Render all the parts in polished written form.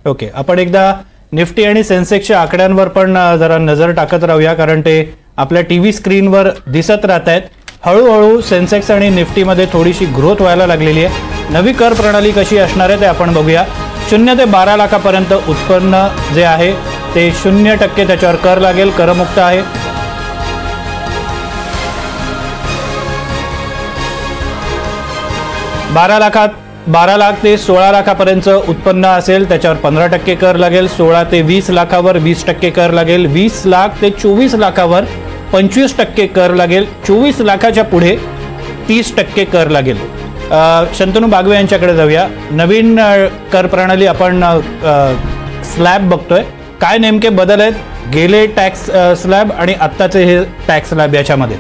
Okay, आपण एकदा Nifty आणि सेन्सेक्सच्या आकड्यांवर पण जरा नजर टाकत राहूया, कारण ते आपल्या टीव्ही स्क्रीनवर दिसत राहत आहेत. हळूहळू सेन्सेक्स आणि निफ्टीमध्ये थोडीशी ग्रोथ व्हायला लागलेली आहे. नवी कर प्रणाली कशी असणार आहे ते आपण बघूया. 0 ते 12 लाखापर्यंत उत्पन्न जे आहे ते 0% त्याच्यावर कर लागेल, करमुक्त आहे. बारा लाख ते 16 लाखापर्यंत उत्पन्न असेल त्याच्यावर 15% कर लागेल. 16 ते 20 लाखावर 20% कर लागेल. 20 लाख ते 24 लाखावर 25% कर लागेल. 24 लाखाच्या पुढे 30% कर लागेल. शंतनू बागवे यांच्याकडे जाऊया. नवीन कर प्रणाली आपण स्लॅब बघतोय, काय नेमके बदल आहेत गेले टॅक्स स्लॅब आणि आत्ताचे हे टॅक्स स्लॅब याच्यामध्ये?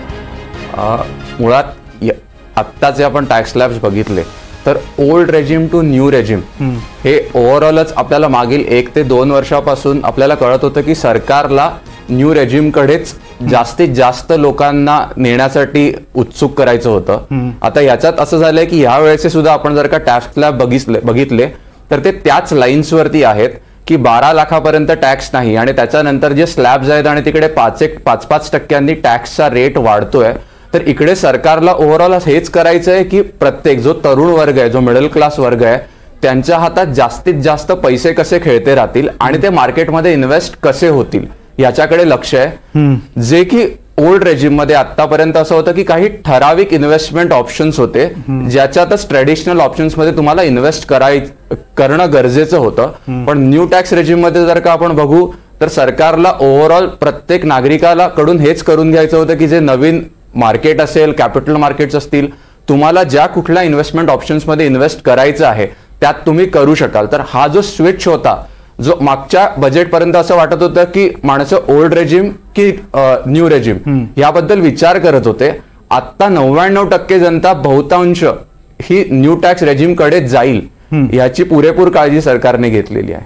मुळात आत्ताचे आपण टॅक्स स्लॅब्स बघितले तर old regime to new regime हे ओव्हरऑलच आपल्याला मागील 1 ते 2 वर्षापासून आपल्याला कळत होतं की सरकारला न्यू रेजिम कडेच जास्तीत जास्त लोकांना नेण्यासाठी उत्सुक करायचं होतं. आता याच्यात असं झालंय की ह्या वेळेचे सुद्धा आपण जर का टॅक्स स्लॅब बघितले तर ते त्याच लाईन्सवरती आहेत की 12 लाखापर्यंत टॅक्स नाही आणि त्याच्यानंतर जे स्लॅब्स आहेत आणि तिकडे 5% टॅक्सचा रेट वाढतोय. तर इकडे सरकारला ओव्हरऑल हेच करायचं आहे की प्रत्येक जो तरुण वर्ग आहे, जो मिडल क्लास वर्ग आहे, त्यांच्या हातात जास्तीत जास्त पैसे कसे खेळते राहतील आणि ते मार्केटमध्ये इन्व्हेस्ट कसे होतील याच्याकडे लक्ष आहे. जे की ओल्ड रेजिम मध्ये आतापर्यंत असं होतं की काही ठराविक इन्व्हेस्टमेंट ऑप्शन्स होते ज्याच्यातच ट्रेडिशनल ऑप्शन्स मध्ये तुम्हाला इन्व्हेस्ट करणं गरजेचं होतं. पण न्यू टॅक्स रेजिम मध्ये जर का आपण बघू तर सरकारला ओव्हरऑल प्रत्येक नागरिकाला कडून हेच करून घ्यायचं होतं की जे नवीन मार्केट असेल, कॅपिटल मार्केट्स असतील, तुम्हाला ज्या कुठल्या इन्व्हेस्टमेंट ऑप्शन्समध्ये इन्व्हेस्ट करायचं आहे त्यात तुम्ही करू शकाल. तर हा जो स्विच होता, जो मागच्या बजेटपर्यंत असं वाटत होतं की माणसं ओल्ड रेजिम की न्यू रेजिम याबद्दल विचार करत होते, आता 99% जनता बहुतांश ही न्यू टॅक्स रेजिम कडे जाईल याची पुरेपूर काळजी सरकारने घेतलेली आहे.